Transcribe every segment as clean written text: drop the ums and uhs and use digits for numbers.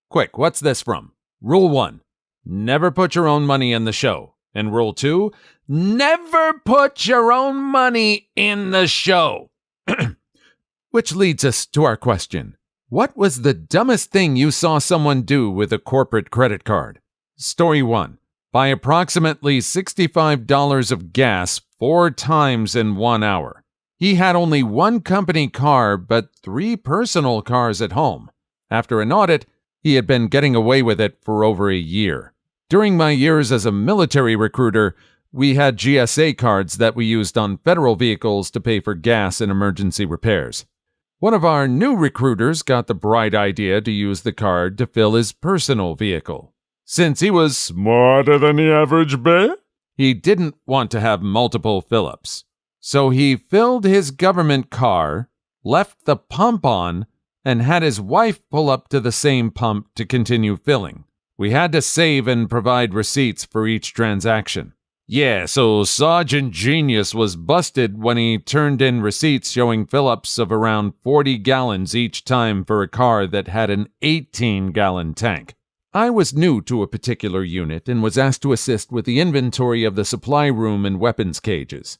Quick, what's this from? Rule 1. Never put your own money in the show. And Rule 2. Never put your own money in the show. Which leads us to our question. What was the dumbest thing you saw someone do with a corporate credit card? Story 1. Buy approximately $65 of gas 4 times in 1 hour. He had only one company car but 3 personal cars at home. After an audit, he had been getting away with it for over a year. During my years as a military recruiter, we had GSA cards that we used on federal vehicles to pay for gas and emergency repairs. One of our new recruiters got the bright idea to use the card to fill his personal vehicle. Since he was smarter than the average bear, he didn't want to have multiple fill-ups. So he filled his government car, left the pump on, and had his wife pull up to the same pump to continue filling. We had to save and provide receipts for each transaction. Yeah, so Sergeant Genius was busted when he turned in receipts showing fill-ups of around 40 gallons each time for a car that had an 18-gallon tank. I was new to a particular unit and was asked to assist with the inventory of the supply room and weapons cages.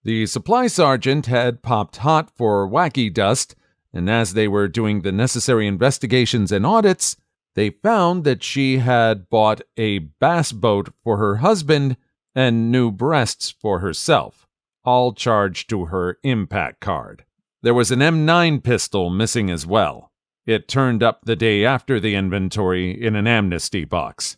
The supply sergeant had popped hot for wacky dust, and as they were doing the necessary investigations and audits, they found that she had bought a bass boat for her husband and new breasts for herself, all charged to her impact card. There was an M9 pistol missing as well. It turned up the day after the inventory in an amnesty box.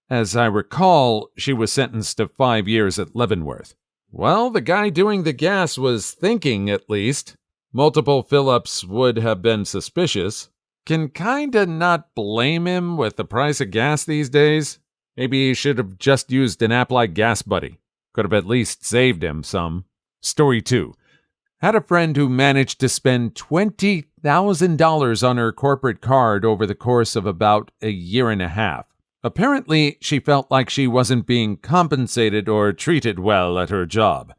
As I recall, she was sentenced to 5 years at Leavenworth. Well, the guy doing the gas was thinking, at least. Multiple fill-ups would have been suspicious. Can kinda not blame him with the price of gas these days. Maybe he should have just used an app like GasBuddy. Could have at least saved him some. Story 2. Had a friend who managed to spend $20,000 on her corporate card over the course of about a year and a half. Apparently, she felt like she wasn't being compensated or treated well at her job,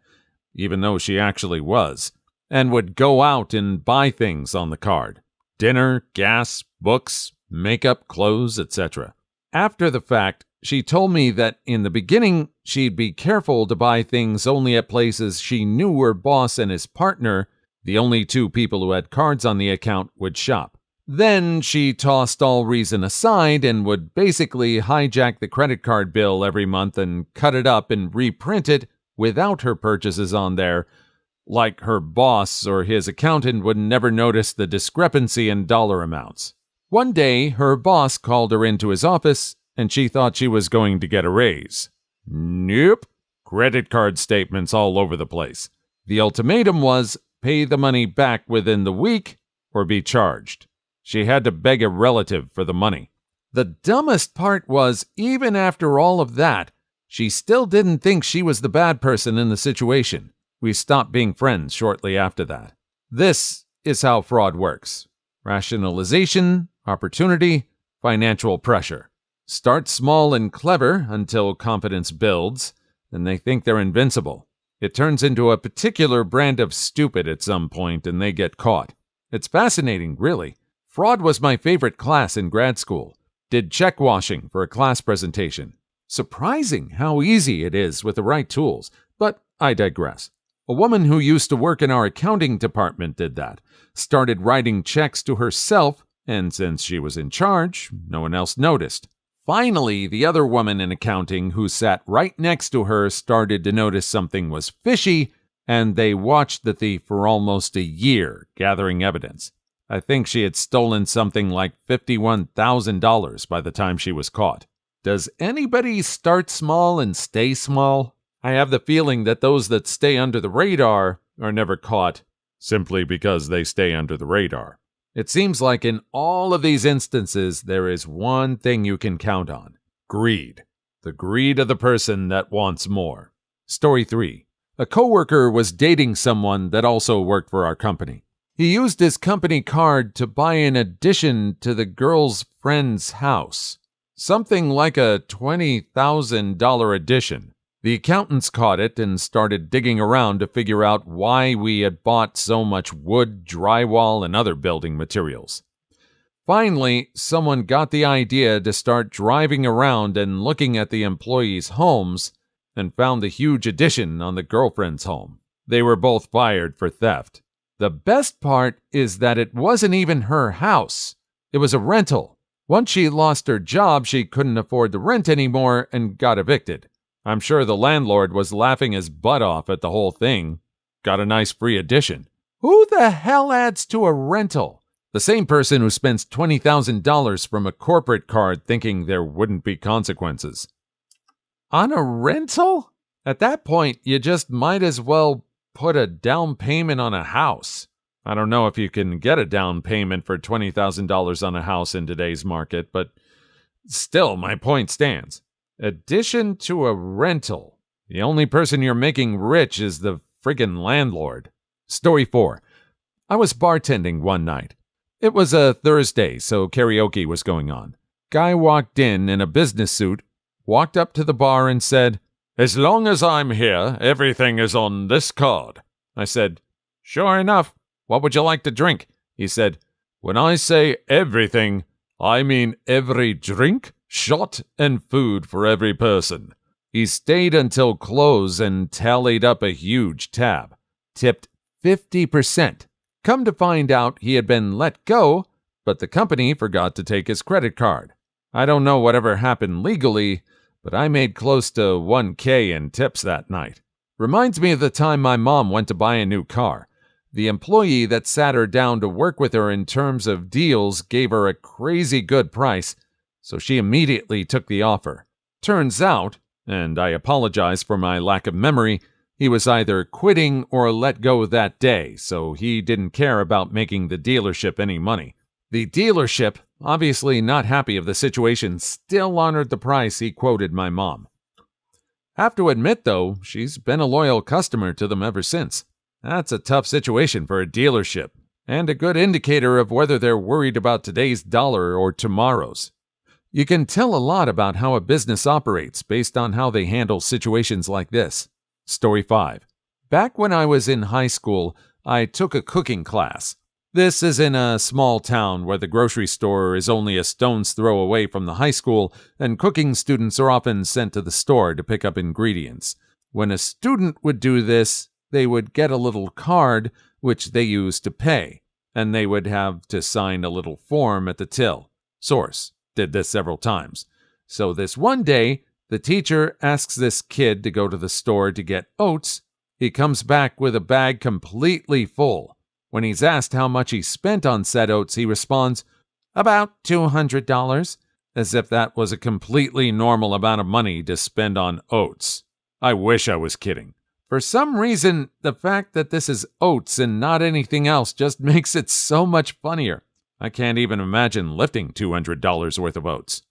even though she actually was, and would go out and buy things on the card. Dinner, gas, books, makeup, clothes, etc. After the fact, she told me that in the beginning, she'd be careful to buy things only at places she knew her boss and his partner, the only 2 people who had cards on the account, would shop. Then she tossed all reason aside and would basically hijack the credit card bill every month and cut it up and reprint it without her purchases on there, like her boss or his accountant would never notice the discrepancy in dollar amounts. One day, her boss called her into his office and she thought she was going to get a raise. Nope. Credit card statements all over the place. The ultimatum was pay the money back within the week or be charged. She had to beg a relative for the money. The dumbest part was, even after all of that, she still didn't think she was the bad person in the situation. We stopped being friends shortly after that. This is how fraud works. Rationalization, opportunity, financial pressure. Start small and clever until confidence builds, and they think they're invincible. It turns into a particular brand of stupid at some point, and they get caught. It's fascinating, really. Fraud was my favorite class in grad school. Did check washing for a class presentation. Surprising how easy it is with the right tools, but I digress. A woman who used to work in our accounting department did that. Started writing checks to herself, and since she was in charge, no one else noticed. Finally, the other woman in accounting who sat right next to her started to notice something was fishy, and they watched the thief for almost a year, gathering evidence. I think she had stolen something like $51,000 by the time she was caught. Does anybody start small and stay small? I have the feeling that those that stay under the radar are never caught, simply because they stay under the radar. It seems like in all of these instances, there is one thing you can count on. Greed. The greed of the person that wants more. Story 3. A coworker was dating someone that also worked for our company. He used his company card to buy an addition to the girl's friend's house. Something like a $20,000 addition. The accountants caught it and started digging around to figure out why we had bought so much wood, drywall, and other building materials. Finally, someone got the idea to start driving around and looking at the employees' homes and found the huge addition on the girlfriend's home. They were both fired for theft. The best part is that it wasn't even her house. It was a rental. Once she lost her job, she couldn't afford the rent anymore and got evicted. I'm sure the landlord was laughing his butt off at the whole thing. Got a nice free addition. Who the hell adds to a rental? The same person who spends $20,000 from a corporate card thinking there wouldn't be consequences. On a rental? At that point, you just might as well put a down payment on a house. I don't know if you can get a down payment for $20,000 on a house in today's market, but still, my point stands. Addition to a rental. The only person you're making rich is the friggin' landlord. Story 4. I was bartending one night. It was a Thursday, so karaoke was going on. Guy walked in a business suit, walked up to the bar and said, "As long as I'm here, everything is on this card." I said, "Sure enough. What would you like to drink?" He said, "When I say everything, I mean every drink, shot, and food for every person." He stayed until close and tallied up a huge tab. Tipped 50%. Come to find out, he had been let go, but the company forgot to take his credit card. I don't know whatever happened legally, but I made close to $1,000 in tips that night. Reminds me of the time my mom went to buy a new car. The employee that sat her down to work with her in terms of deals gave her a crazy good price, so she immediately took the offer. Turns out, and I apologize for my lack of memory, he was either quitting or let go that day, so he didn't care about making the dealership any money. The dealership, obviously not happy of the situation, still honored the price he quoted my mom. Have to admit, though, she's been a loyal customer to them ever since. That's a tough situation for a dealership, and a good indicator of whether they're worried about today's dollar or tomorrow's. You can tell a lot about how a business operates based on how they handle situations like this. Story 5. Back when I was in high school, I took a cooking class. This is in a small town where the grocery store is only a stone's throw away from the high school, and cooking students are often sent to the store to pick up ingredients. When a student would do this, they would get a little card, which they used to pay, and they would have to sign a little form at the till. Source did this several times. So this one day, the teacher asks this kid to go to the store to get oats. He comes back with a bag completely full. When he's asked how much he spent on said oats, he responds, "About $200, as if that was a completely normal amount of money to spend on oats. I wish I was kidding. For some reason, the fact that this is oats and not anything else just makes it so much funnier. I can't even imagine lifting $200 worth of oats.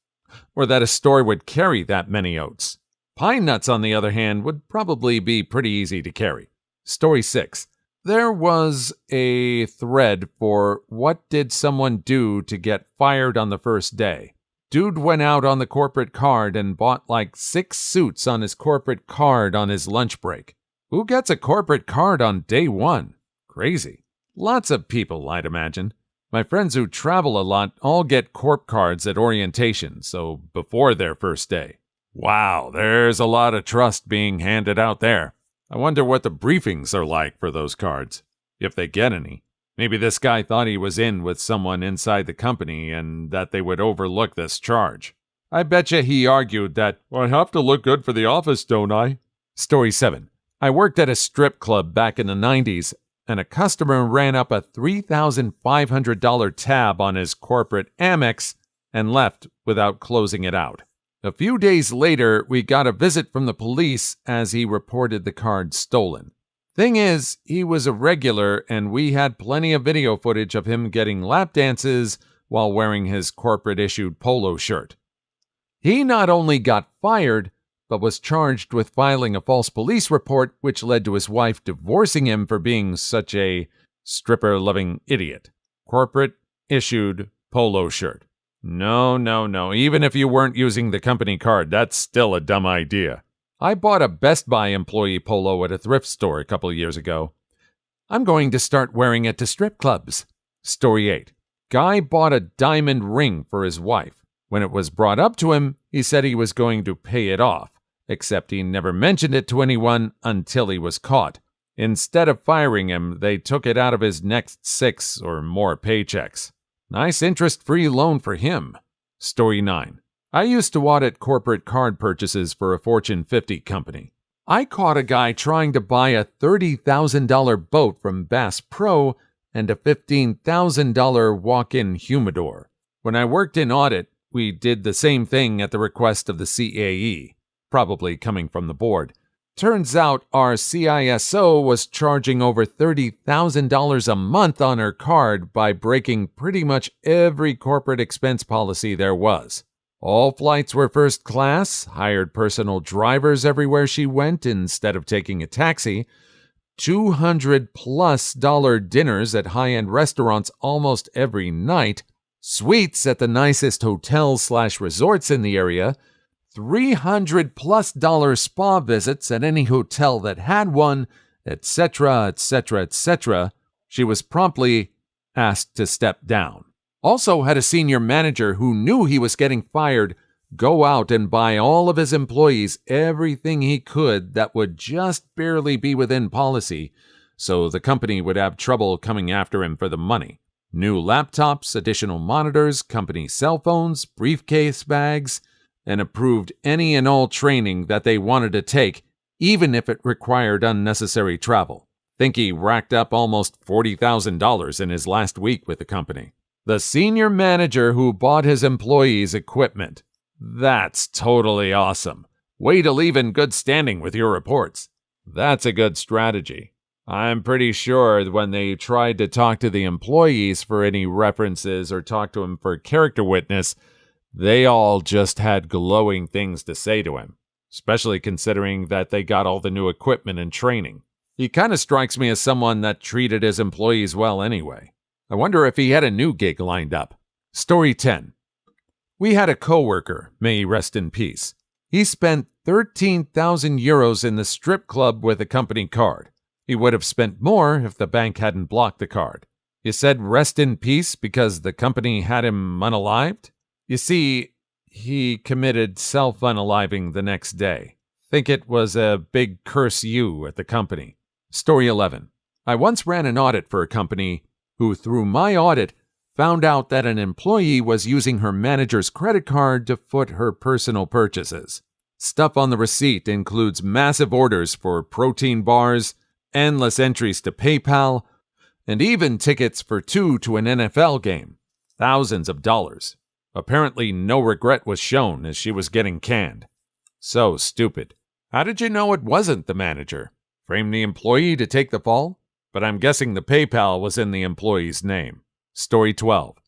Or that a store would carry that many oats. Pine nuts, on the other hand, would probably be pretty easy to carry. Story 6. There was a thread for what did someone do to get fired on the first day. Dude went out on the corporate card and bought like 6 suits on his corporate card on his lunch break. Who gets a corporate card on day 1? Crazy. Lots of people, I'd imagine. My friends who travel a lot all get corp cards at orientation, so before their first day. Wow, there's a lot of trust being handed out there. I wonder what the briefings are like for those cards, if they get any. Maybe this guy thought he was in with someone inside the company and that they would overlook this charge. I betcha he argued that, "I have to look good for the office, don't I?" Story 7. I worked at a strip club back in the 90s, and a customer ran up a $3,500 tab on his corporate Amex and left without closing it out. A few days later, we got a visit from the police as he reported the card stolen. Thing is, he was a regular, and we had plenty of video footage of him getting lap dances while wearing his corporate-issued polo shirt. He not only got fired, but was charged with filing a false police report, which led to his wife divorcing him for being such a stripper-loving idiot. Corporate-issued polo shirt. No. Even if you weren't using the company card, that's still a dumb idea. I bought a Best Buy employee polo at a thrift store a couple years ago. I'm going to start wearing it to strip clubs. Story 8. Guy bought a diamond ring for his wife. When it was brought up to him, he said he was going to pay it off, except he never mentioned it to anyone until he was caught. Instead of firing him, they took it out of his next 6 or more paychecks. Nice interest-free loan for him. Story 9. I used to audit corporate card purchases for a Fortune 50 company. I caught a guy trying to buy a $30,000 boat from Bass Pro and a $15,000 walk-in humidor. When I worked in audit, we did the same thing at the request of the CAE, probably coming from the board. Turns out our CISO was charging over $30,000 a month on her card by breaking pretty much every corporate expense policy there was. All flights were first class, hired personal drivers everywhere she went instead of taking a taxi, $200+ dinners at high-end restaurants almost every night, suites at the nicest hotels/resorts in the area, $300+ spa visits at any hotel that had one, etc., etc., etc. She was promptly asked to step down. Also had a senior manager who knew he was getting fired go out and buy all of his employees everything he could that would just barely be within policy, so the company would have trouble coming after him for the money. New laptops, additional monitors, company cell phones, briefcase bags, and approved any and all training that they wanted to take, even if it required unnecessary travel. Think he racked up almost $40,000 in his last week with the company. The senior manager who bought his employees equipment. That's totally awesome. Way to leave in good standing with your reports. That's a good strategy. I'm pretty sure when they tried to talk to the employees for any references or talk to him for character witness, they all just had glowing things to say to him, especially considering that they got all the new equipment and training. He kind of strikes me as someone that treated his employees well anyway. I wonder if he had a new gig lined up. Story 10. We had a coworker, may he rest in peace. He spent 13,000 euros in the strip club with a company card. He would have spent more if the bank hadn't blocked the card. You said rest in peace because the company had him unalived? You see, he committed self-unaliving the next day. Think it was a big curse you at the company. Story 11. I once ran an audit for a company who, through my audit, found out that an employee was using her manager's credit card to foot her personal purchases. Stuff on the receipt includes massive orders for protein bars, endless entries to PayPal, and even tickets for 2 to an NFL game. Thousands of dollars. Apparently no regret was shown as she was getting canned. So stupid. How did you know it wasn't the manager? Frame the employee to take the fall? But I'm guessing the PayPal was in the employee's name. Story 12.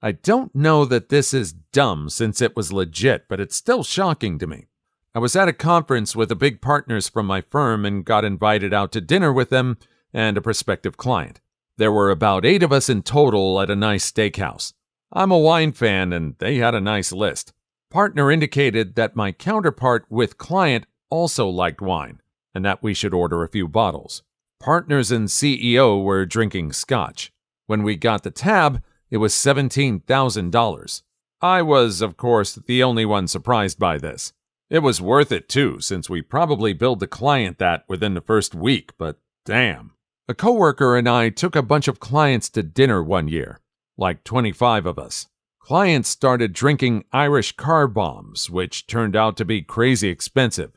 I don't know that this is dumb since it was legit, but it's still shocking to me. I was at a conference with the big partners from my firm and got invited out to dinner with them and a prospective client. There were about 8 of us in total at a nice steakhouse. I'm a wine fan and they had a nice list. Partner indicated that my counterpart with client also liked wine and that we should order a few bottles. Partners and CEO were drinking scotch. When we got the tab, it was $17,000. I was, of course, the only one surprised by this. It was worth it too, since we probably billed the client that within the first week, but damn. A coworker and I took a bunch of clients to dinner one year, like 25 of us. Clients started drinking Irish car bombs, which turned out to be crazy expensive.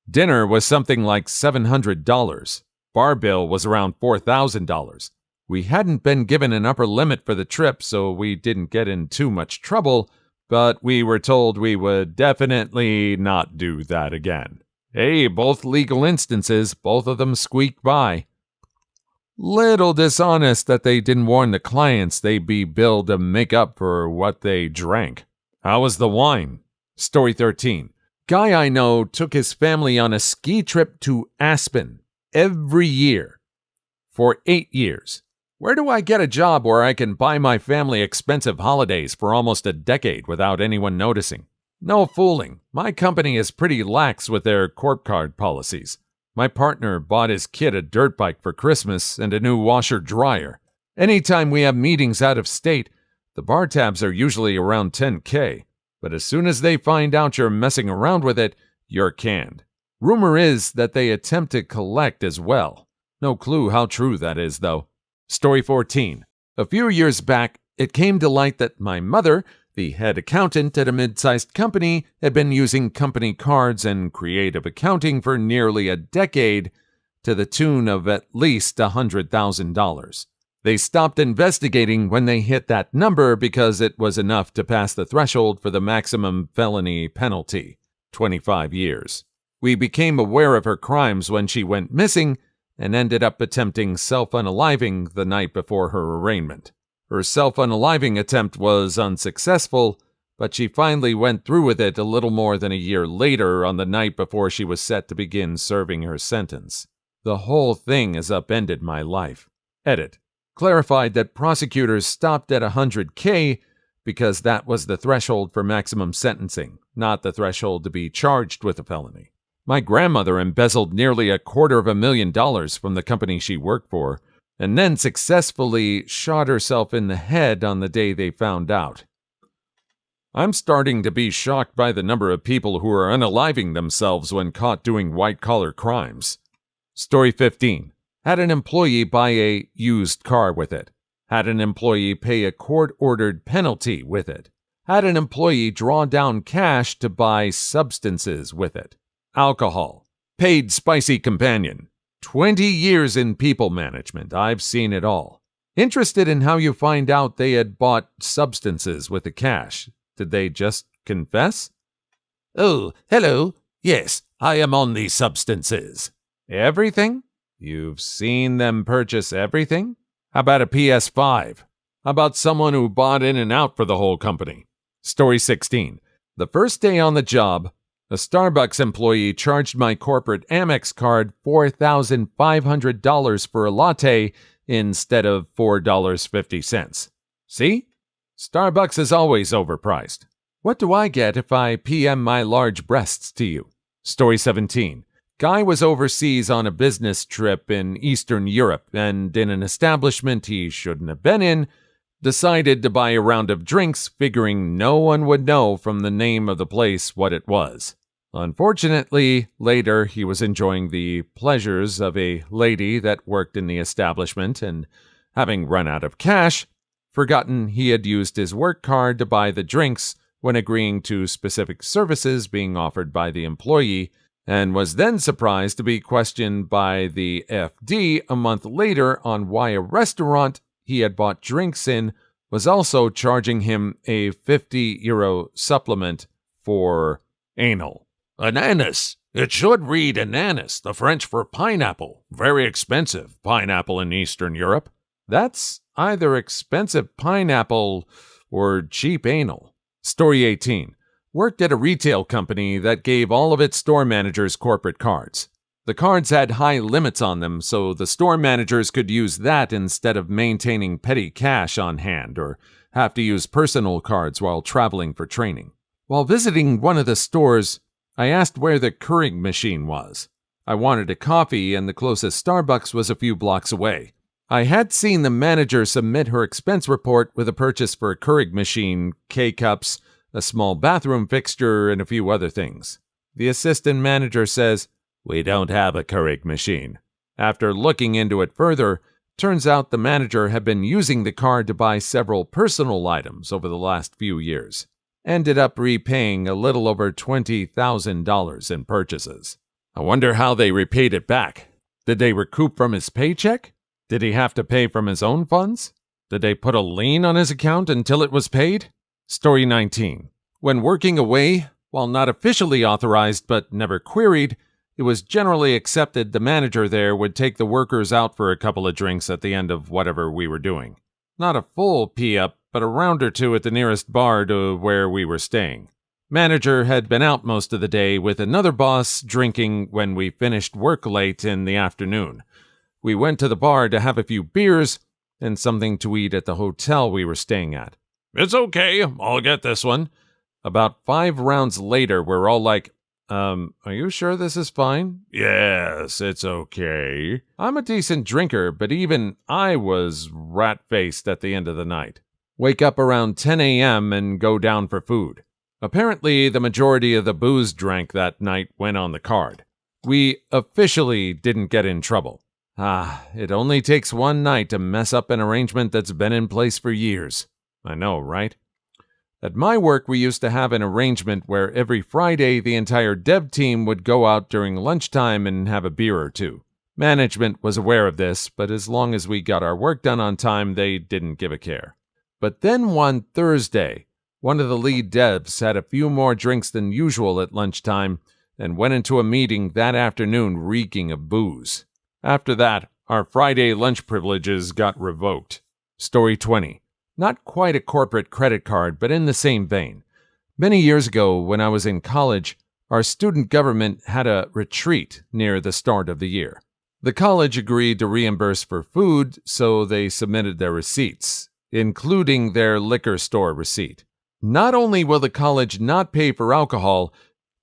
Dinner was something like $700. Bar bill was around $4,000. We hadn't been given an upper limit for the trip, so we didn't get in too much trouble, but we were told we would definitely not do that again. Hey, both legal instances, both of them squeaked by. Little dishonest that they didn't warn the clients they'd be billed to make up for what they drank. How was the wine? Story 13. Guy I know took his family on a ski trip to Aspen every year for 8 years. Where do I get a job where I can buy my family expensive holidays for almost a decade without anyone noticing? No fooling. My company is pretty lax with their corp card policies. My partner bought his kid a dirt bike for Christmas and a new washer-dryer. Anytime we have meetings out of state, The bar tabs are usually around $10K, but as soon as they find out you're messing around with it, you're canned. Rumor is that they attempt to collect as well. No clue how true that is, though. Story 14. A few years back, it came to light that my mother, the head accountant at a mid-sized company, had been using company cards and creative accounting for nearly a decade to the tune of at least $100,000. They stopped investigating when they hit that number because it was enough to pass the threshold for the maximum felony penalty, 25 years. We became aware of her crimes when she went missing and ended up attempting self-unaliving the night before her arraignment. Her self-unaliving attempt was unsuccessful, but she finally went through with it a little more than a year later on the night before she was set to begin serving her sentence. The whole thing has upended my life. Edit. Clarified that prosecutors stopped at $100K because that was the threshold for maximum sentencing, not the threshold to be charged with a felony. My grandmother embezzled nearly $250,000 from the company she worked for, and then successfully shot herself in the head on the day they found out. I'm starting to be shocked by the number of people who are unaliving themselves when caught doing white-collar crimes. Story 15. Had an employee buy a used car with it. Had an employee pay a court-ordered penalty with it. Had an employee draw down cash to buy substances with it. Alcohol. Paid spicy companion. 20 years in people management. I've seen it all. Interested in how you find out they had bought substances with the cash. Did they just confess? Oh, hello. Yes, I am on these substances. Everything? You've seen them purchase everything? How about a PS5? How about someone who bought in and out for the whole company? Story 16. The first day on the job, a Starbucks employee charged my corporate Amex card $4,500 for a latte instead of $4.50. See? Starbucks is always overpriced. What do I get if I PM my large breasts to you? Story 17. Guy was overseas on a business trip in Eastern Europe and in an establishment he shouldn't have been in, decided to buy a round of drinks, figuring no one would know from the name of the place what it was. Unfortunately, later he was enjoying the pleasures of a lady that worked in the establishment and, having run out of cash, forgotten he had used his work card to buy the drinks when agreeing to specific services being offered by the employee, and was then surprised to be questioned by the FD a month later on why a restaurant he had bought drinks in was also charging him a €50 supplement for anal. Ananas. It should read ananas, the French for pineapple. Very expensive pineapple in Eastern Europe. That's either expensive pineapple or cheap anal. Story 18. Worked at a retail company that gave all of its store managers corporate cards. The cards had high limits on them, so the store managers could use that instead of maintaining petty cash on hand or have to use personal cards while traveling for training. While visiting one of the stores, I asked where the Keurig machine was. I wanted a coffee, and the closest Starbucks was a few blocks away. I had seen the manager submit her expense report with a purchase for a Keurig machine, K-cups, a small bathroom fixture, and a few other things. The assistant manager says, "We don't have a Keurig machine." After looking into it further, turns out the manager had been using the card to buy several personal items over the last few years. Ended up repaying a little over $20,000 in purchases. I wonder how they repaid it back. Did they recoup from his paycheck? Did he have to pay from his own funds? Did they put a lien on his account until it was paid? Story 19. When working away, while not officially authorized but never queried, it was generally accepted the manager there would take the workers out for a couple of drinks at the end of whatever we were doing. Not a full pee-up, but a round or two at the nearest bar to where we were staying. Manager had been out most of the day with another boss drinking when we finished work late in the afternoon. We went to the bar to have a few beers and something to eat at the hotel we were staying at. "It's okay, I'll get this one." About 5 rounds later, we're all like, are you sure this is fine?" "Yes, it's okay." I'm a decent drinker, but even I was rat-faced at the end of the night. wake up around 10 a.m. and go down for food. Apparently, the majority of the booze drank that night went on the card. We officially didn't get in trouble. It only takes one night to mess up an arrangement that's been in place for years. I know, right? At my work, we used to have an arrangement where every Friday the entire dev team would go out during lunchtime and have a beer or two. Management was aware of this, but as long as we got our work done on time, they didn't give a care. But then one Thursday, one of the lead devs had a few more drinks than usual at lunchtime and went into a meeting that afternoon reeking of booze. After that, our Friday lunch privileges got revoked. Story 20. Not quite a corporate credit card, but in the same vein. Many years ago, when I was in college, our student government had a retreat near the start of the year. The college agreed to reimburse for food, so they submitted their receipts, including their liquor store receipt. Not only will the college not pay for alcohol,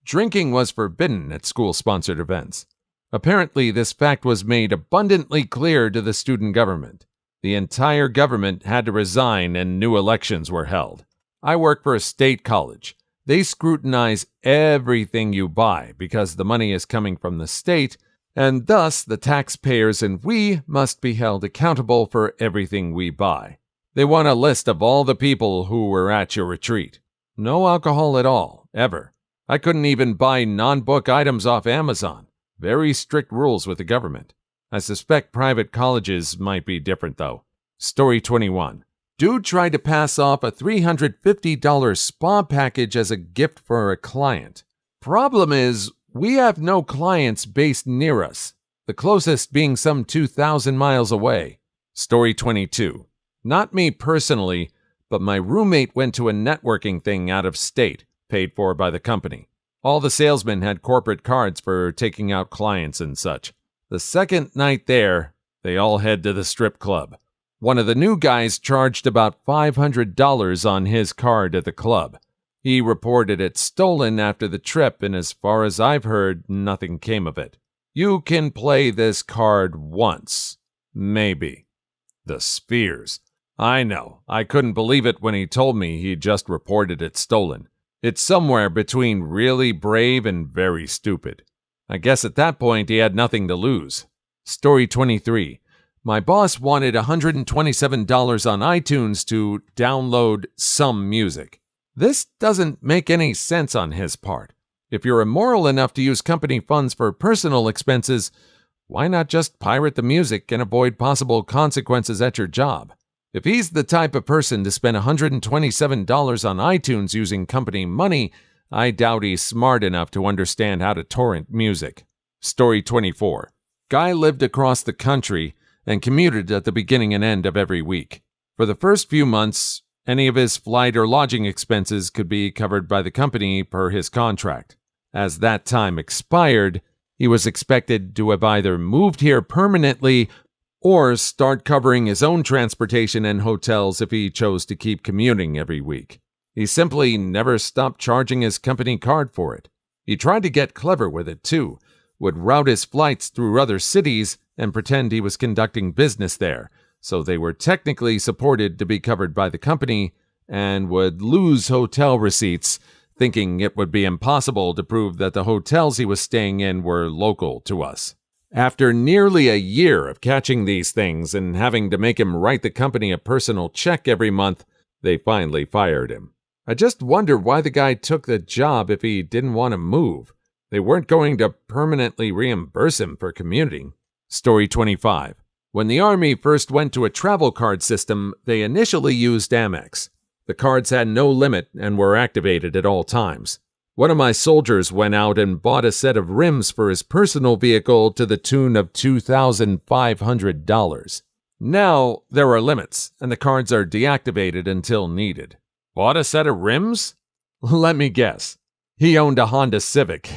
drinking was forbidden at school-sponsored events. Apparently, this fact was made abundantly clear to the student government. The entire government had to resign and new elections were held. I work for a state college. They scrutinize everything you buy because the money is coming from the state, and thus the taxpayers and we must be held accountable for everything we buy. They want a list of all the people who were at your retreat. No alcohol at all, ever. I couldn't even buy non-book items off Amazon. Very strict rules with the government. I suspect private colleges might be different, though. Story 21. Dude tried to pass off a $350 spa package as a gift for a client. Problem is, we have no clients based near us, the closest being some 2,000 miles away. Story 22. Not me personally, but my roommate went to a networking thing out of state, paid for by the company. All the salesmen had corporate cards for taking out clients and such. The second night there, they all head to the strip club. One of the new guys charged about $500 on his card at the club. He reported it stolen after the trip, and as far as I've heard, nothing came of it. You can play this card once. Maybe. The Spheres. I know. I couldn't believe it when he told me he just reported it stolen. It's somewhere between really brave and very stupid. I guess at that point he had nothing to lose. Story 23. My boss wanted $127 on iTunes to download some music. This doesn't make any sense on his part. If you're immoral enough to use company funds for personal expenses, why not just pirate the music and avoid possible consequences at your job? If he's the type of person to spend $127 on iTunes using company money, I doubt he's smart enough to understand how to torrent music. Story 24. Guy lived across the country and commuted at the beginning and end of every week. For the first few months, any of his flight or lodging expenses could be covered by the company per his contract. As that time expired, he was expected to have either moved here permanently or start covering his own transportation and hotels if he chose to keep commuting every week. He simply never stopped charging his company card for it. He tried to get clever with it, too, would route his flights through other cities and pretend he was conducting business there, so they were technically supported to be covered by the company, and would lose hotel receipts, thinking it would be impossible to prove that the hotels he was staying in were local to us. After nearly a year of catching these things and having to make him write the company a personal check every month, they finally fired him. I just wonder why the guy took the job if he didn't want to move. They weren't going to permanently reimburse him for commuting. Story 25. When the Army first went to a travel card system, they initially used Amex. The cards had no limit and were activated at all times. One of my soldiers went out and bought a set of rims for his personal vehicle to the tune of $2,500. Now, there are limits, and the cards are deactivated until needed. Bought a set of rims? Let me guess. He owned a Honda Civic.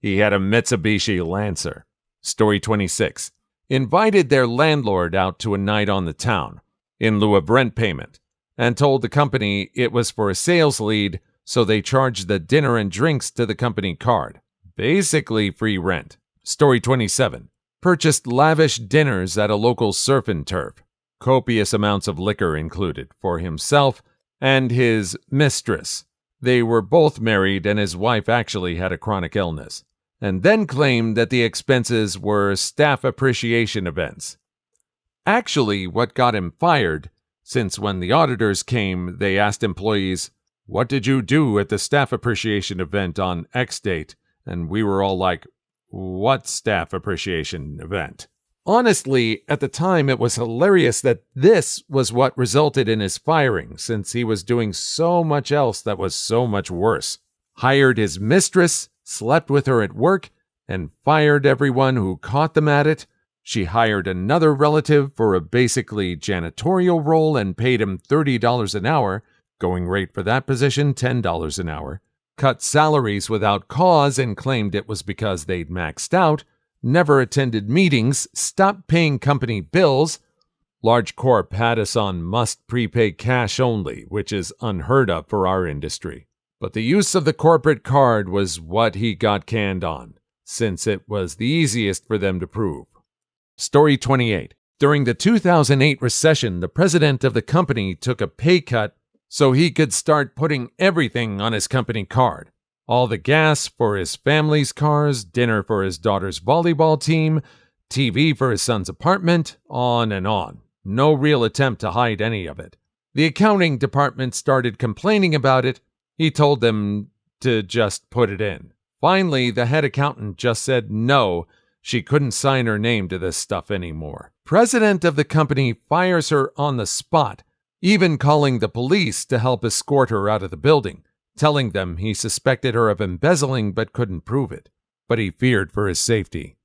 He had a Mitsubishi Lancer. Story 26. Invited their landlord out to a night on the town, in lieu of rent payment, and told the company it was for a sales lead, so they charged the dinner and drinks to the company card. Basically free rent. Story 27. Purchased lavish dinners at a local surf and turf. copious amounts of liquor included, for himself and his mistress. They were both married, and his wife actually had a chronic illness, and then claimed that the expenses were staff appreciation events. Actually, what got him fired, since when the auditors came, they asked employees, "What did you do at the staff appreciation event on X date?" And we were all like, "What staff appreciation event?" Honestly, at the time, it was hilarious that this was what resulted in his firing, since he was doing so much else that was so much worse. Hired his mistress, slept with her at work, and fired everyone who caught them at it. She hired another relative for a basically janitorial role and paid him $30 an hour, going rate for that position $10 an hour. Cut salaries without cause and claimed it was because they'd maxed out. Never attended meetings, stopped paying company bills. Large Corp had us on must prepay cash only, which is unheard of for our industry. But the use of the corporate card was what he got canned on, since it was the easiest for them to prove. Story 28. During the 2008 recession, the president of the company took a pay cut so he could start putting everything on his company card. All the gas for his family's cars, dinner for his daughter's volleyball team, TV for his son's apartment, on and on. No real attempt to hide any of it. The accounting department started complaining about it. He told them to just put it in. Finally, the head accountant just said no, she couldn't sign her name to this stuff anymore. President of the company fires her on the spot, even calling the police to help escort her out of the building, telling them he suspected her of embezzling but couldn't prove it. But he feared for his safety.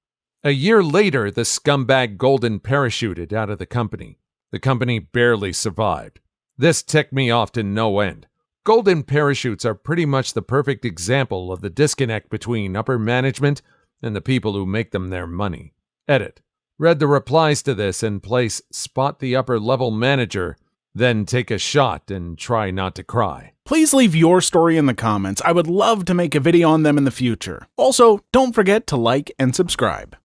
A year later, the scumbag Golden parachuted out of the company. The company barely survived. This ticked me off to no end. Golden parachutes are pretty much the perfect example of the disconnect between upper management and the people who make them their money. Edit. Read the replies to this and place spot the upper level manager, then take a shot and try not to cry. Please leave your story in the comments. I would love to make a video on them in the future. Also, don't forget to like and subscribe.